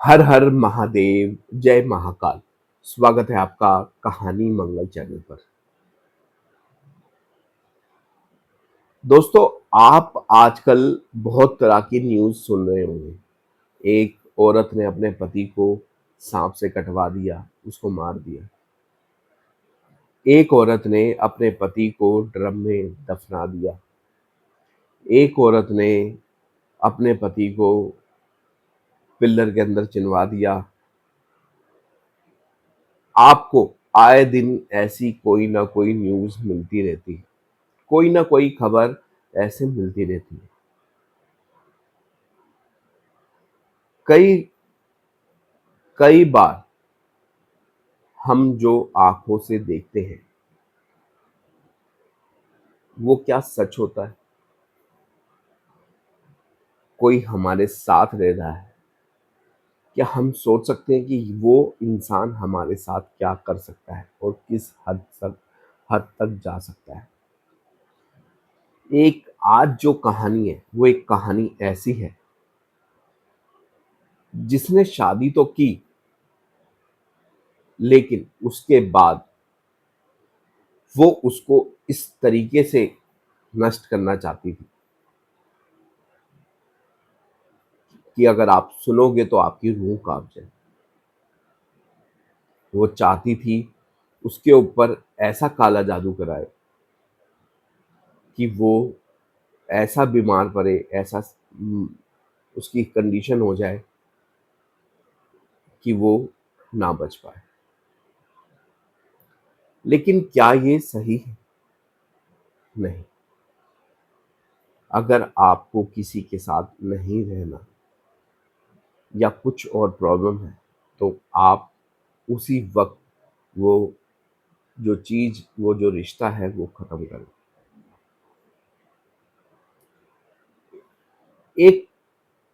हर हर महादेव, जय महाकाल। स्वागत है आपका कहानी मंगल चैनल पर। दोस्तों, आप आजकल बहुत तरह की न्यूज़ सुन रहे होंगे। एक औरत ने अपने पति को सांप से कटवा दिया, उसको मार दिया। एक औरत ने अपने पति को ड्रम में दफना दिया। एक औरत ने अपने पति को पिल्लर के अंदर चिनवा दिया। आपको आए दिन ऐसी कोई ना कोई न्यूज़ मिलती रहती है, कोई ना कोई खबर ऐसे मिलती रहती है। कई कई बार हम जो आंखों से देखते हैं वो क्या सच होता है? कोई हमारे साथ रह रहा है, क्या हम सोच सकते हैं कि वो इंसान हमारे साथ क्या कर सकता है और किस हद तक जा सकता है? एक आज जो कहानी है वो एक कहानी ऐसी है जिसने शादी तो की, लेकिन उसके बाद वो उसको इस तरीके से नष्ट करना चाहती थी कि अगर आप सुनोगे तो आपकी रूह कांप जाए। वो चाहती थी उसके ऊपर ऐसा काला जादू कराए कि वो ऐसा बीमार पड़े, ऐसा उसकी कंडीशन हो जाए कि वो ना बच पाए। लेकिन क्या ये सही है? नहीं। अगर आपको किसी के साथ नहीं रहना या कुछ और प्रॉब्लम है तो आप उसी वक्त वो जो चीज़, वो जो रिश्ता है वो ख़त्म करें। एक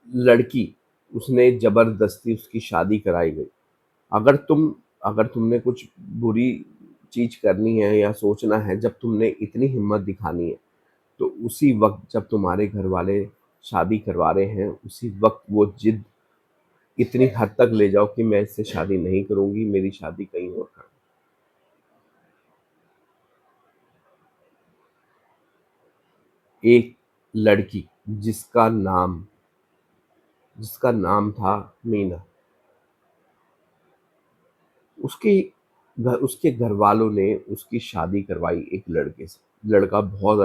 लड़की, उसने ज़बरदस्ती उसकी शादी कराई गई। अगर तुम अगर तुमने कुछ बुरी चीज़ करनी है या सोचना है, जब तुमने इतनी हिम्मत दिखानी है, तो उसी वक़्त जब तुम्हारे घरवाले शादी करवा रहे हैं, उसी वक़्त वो ज़िद इतनी हद तक ले जाओ कि मैं इससे शादी नहीं करूँगी, मेरी शादी कहीं और करो। एक लड़की जिसका नाम था मीना, उसकी उसके घरवालों ने उसकी शादी करवाई एक लड़के से। लड़का बहुत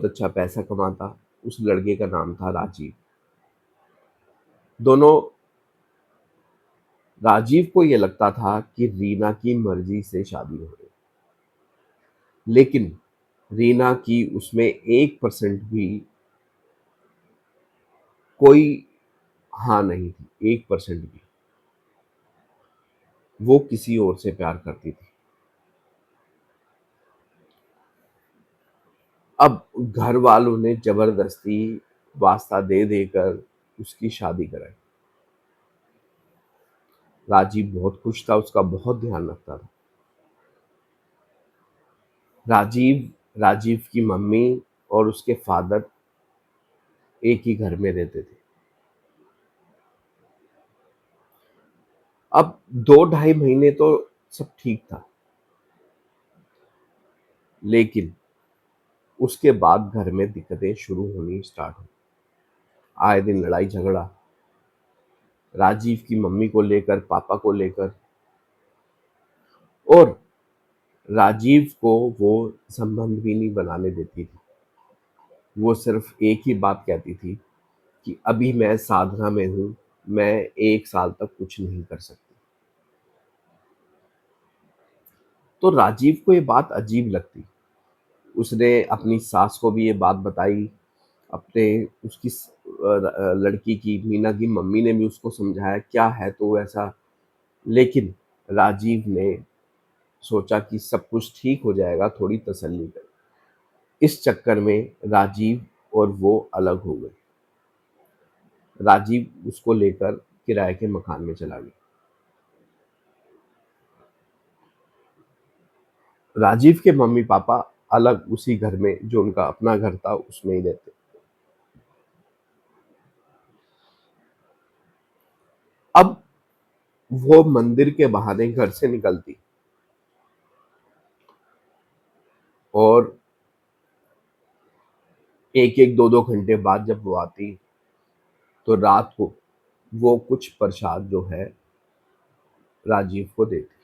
अच्छा पैसा कमाता। उस लड़के का नाम था राजीव। दोनों राजीव को ये लगता था कि रीना की मर्जी से शादी हो रही, लेकिन रीना की उसमें 1% भी कोई हाँ नहीं थी। 1% भी। वो किसी और से प्यार करती थी। अब घर वालों ने जबरदस्ती वास्ता दे देकर उसकी शादी कराई। राजीव बहुत खुश था, उसका बहुत ध्यान रखता था। राजीव की मम्मी और उसके फादर एक ही घर में रहते थे। अब 2 ढाई महीने तो सब ठीक था, लेकिन उसके बाद घर में दिक्कतें शुरू होनी स्टार्ट हुई। आए दिन लड़ाई झगड़ा, राजीव की मम्मी को लेकर, पापा को लेकर। और राजीव को वो संबंध भी नहीं बनाने देती थी। वो सिर्फ एक ही बात कहती थी कि अभी मैं साधना में हूँ, मैं 1 साल तक कुछ नहीं कर सकती। तो राजीव को ये बात अजीब लगती। उसने अपनी सास को भी ये बात बताई। अपने उसकी लड़की की, मीना की मम्मी ने भी उसको समझाया क्या है तो ऐसा। लेकिन राजीव ने सोचा कि सब कुछ ठीक हो जाएगा, थोड़ी तसल्ली कर। इस चक्कर में राजीव और वो अलग हो गए। राजीव उसको लेकर किराए के मकान में चला गया। राजीव के मम्मी पापा अलग उसी घर में, जो उनका अपना घर था, उसमें ही रहते। अब वो मंदिर के बहाने घर से निकलती और एक-एक, 2-2 घंटे बाद जब वो आती, तो रात को वो कुछ प्रसाद जो है राजीव को देती।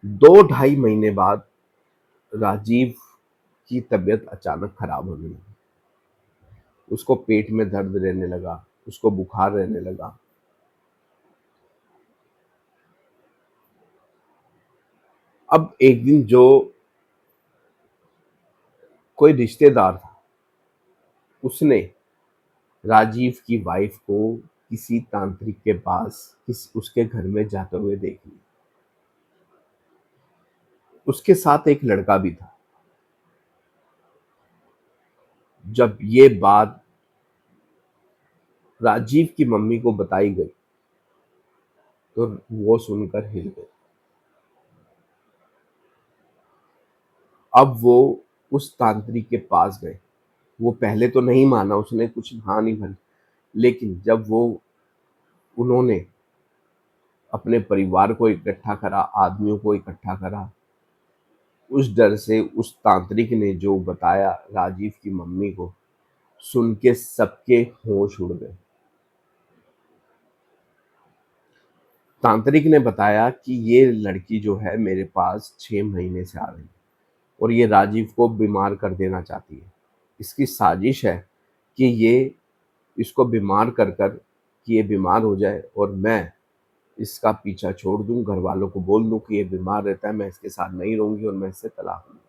2 ढाई महीने बाद राजीव की तबीयत अचानक खराब होने लगी। उसको पेट में दर्द रहने लगा, उसको बुखार रहने लगा। अब एक दिन जो कोई रिश्तेदार था, उसने राजीव की वाइफ को किसी तांत्रिक के पास उसके घर में जाते हुए देख लिया। उसके साथ एक लड़का भी था। जब ये बात राजीव की मम्मी को बताई गई, तो वो सुनकर हिल गई। अब वो उस तांत्रिक के पास गए। वो पहले तो नहीं माना, उसने कुछ हाँ नहीं भरी, लेकिन जब वो उन्होंने अपने परिवार को इकट्ठा करा, आदमियों को इकट्ठा करा, उस डर से उस तांत्रिक ने जो बताया राजीव की मम्मी को, सुन के सबके होश उड़ गए। तांत्रिक ने बताया कि ये लड़की जो है मेरे पास 6 महीने से आ रही है और ये राजीव को बीमार कर देना चाहती है। इसकी साजिश है कि ये इसको बीमार कर कर कि ये बीमार हो जाए और मैं इसका पीछा छोड़ दूं, घर वालों को बोल दूं कि ये बीमार रहता है, मैं इसके साथ नहीं रहूंगी और मैं इससे तलाक लूंगी।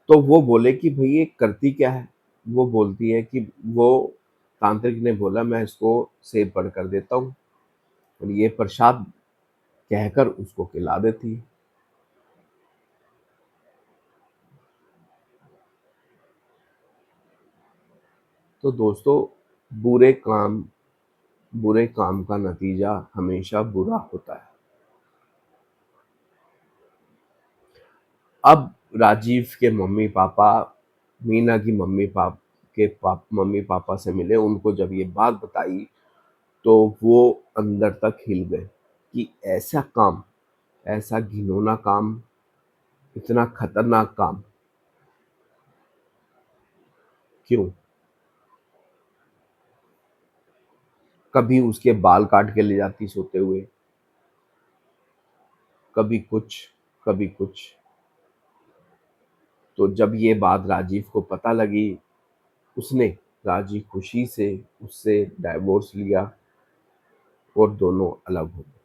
तो वो बोले कि भाई ये करती क्या है? वो बोलती है कि वो तांत्रिक ने बोला मैं इसको सेब पढ़ कर देता हूँ और ये प्रसाद कहकर उसको खिला देती है। तो दोस्तों, बुरे काम बुरे काम का नतीजा हमेशा बुरा होता है। अब राजीव के मम्मी पापा मीना की मम्मी पापा से मिले। उनको जब ये बात बताई, तो वो अंदर तक हिल गए कि ऐसा काम, ऐसा घिनौना काम, इतना खतरनाक काम क्यों? कभी उसके बाल काट के ले जाती सोते हुए, कभी कुछ, कभी कुछ। तो जब ये बात राजीव को पता लगी, उसने राजी खुशी से उससे डाइवोर्स लिया और दोनों अलग हो गए।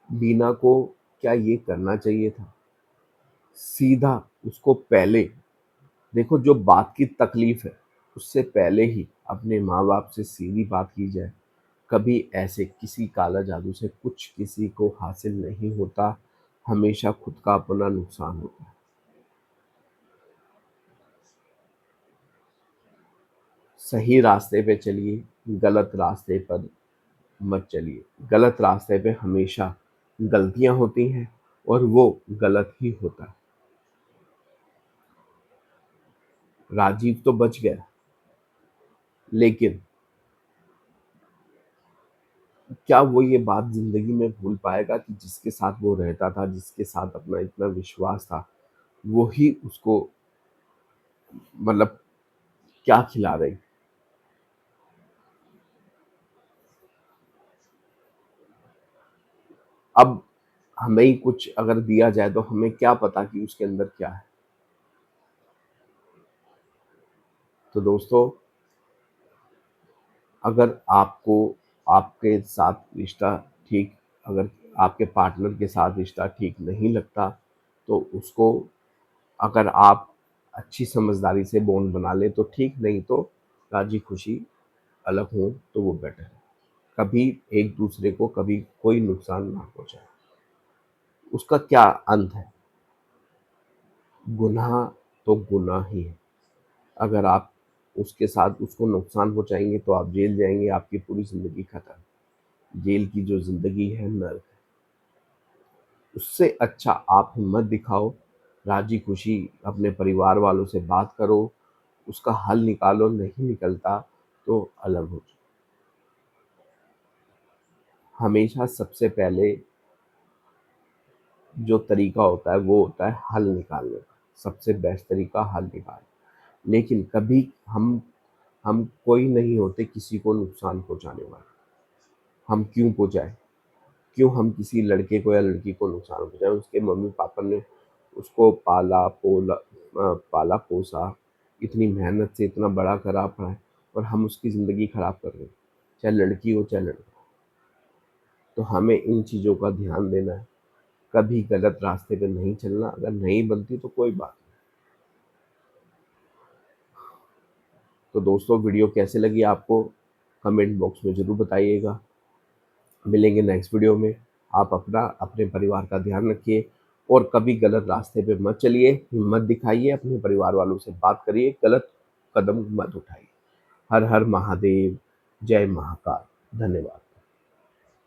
बीना को क्या ये करना चाहिए था? सीधा उसको पहले, देखो जो बात की तकलीफ है, उससे पहले ही अपने माँ बाप से सीधी बात की जाए। कभी ऐसे किसी काला जादू से कुछ किसी को हासिल नहीं होता, हमेशा खुद का अपना नुकसान होता है। सही रास्ते पे चलिए, गलत रास्ते पर मत चलिए। गलत रास्ते पे हमेशा गलतियां होती हैं और वो गलत ही होता है। राजीव तो बच गया, लेकिन क्या वो ये बात ज़िंदगी में भूल पाएगा कि जिसके साथ वो रहता था, जिसके साथ अपना इतना विश्वास था, वो ही उसको मतलब क्या खिला रही? अब हमें ही कुछ अगर दिया जाए तो हमें क्या पता कि उसके अंदर क्या है? तो दोस्तों, अगर आपको आपके साथ रिश्ता ठीक अगर आपके पार्टनर के साथ रिश्ता ठीक नहीं लगता, तो उसको अगर आप अच्छी समझदारी से बॉन्ड बना लें तो ठीक, नहीं तो राज़ी खुशी अलग हों तो वो बेटर है। कभी एक दूसरे को कभी कोई नुकसान ना पहुँचाएँ। उसका क्या अंत है? गुनाह तो गुनाह ही है। अगर आप उसके साथ उसको नुकसान पहुँचाएँगे तो आप जेल जाएँगे, आपकी पूरी ज़िंदगी खत्म। जेल की जो ज़िंदगी है नर्क है। उससे अच्छा आप हिम्मत दिखाओ, राज़ी-खुशी अपने परिवार वालों से बात करो, उसका हल निकालो, नहीं निकलता तो अलग हो जाओ। हमेशा सबसे पहले जो तरीका होता है वो होता है हल निकालने का, सबसे बेस्ट तरीका हल निकालना। लेकिन कभी हम कोई नहीं होते किसी को नुकसान पहुँचाने वाले, हम क्यों पहुँचाएँ? क्यों हम किसी लड़के को या लड़की को नुकसान पहुँचाएँ? उसके मम्मी-पापा ने उसको पाला-पोसा, इतनी मेहनत से इतना बड़ा करा, पढ़ाया और हम उसकी ज़िंदगी खराब कर रहे हैं, चाहे लड़की हो चाहे लड़का हो। तो हमें इन चीज़ों का ध्यान देना है, कभी गलत रास्ते पे नहीं चलना, अगर नहीं बनती तो कोई बात नहीं। तो दोस्तों वीडियो कैसे लगी आपको कमेंट बॉक्स में ज़रूर बताइएगा। मिलेंगे नेक्स्ट वीडियो में। आप अपना अपने परिवार का ध्यान रखिए और कभी गलत रास्ते पे मत चलिए, हिम्मत दिखाइए, अपने परिवार वालों से बात करिए, गलत कदम मत उठाइए। हर हर महादेव, जय महाकाल। धन्यवाद।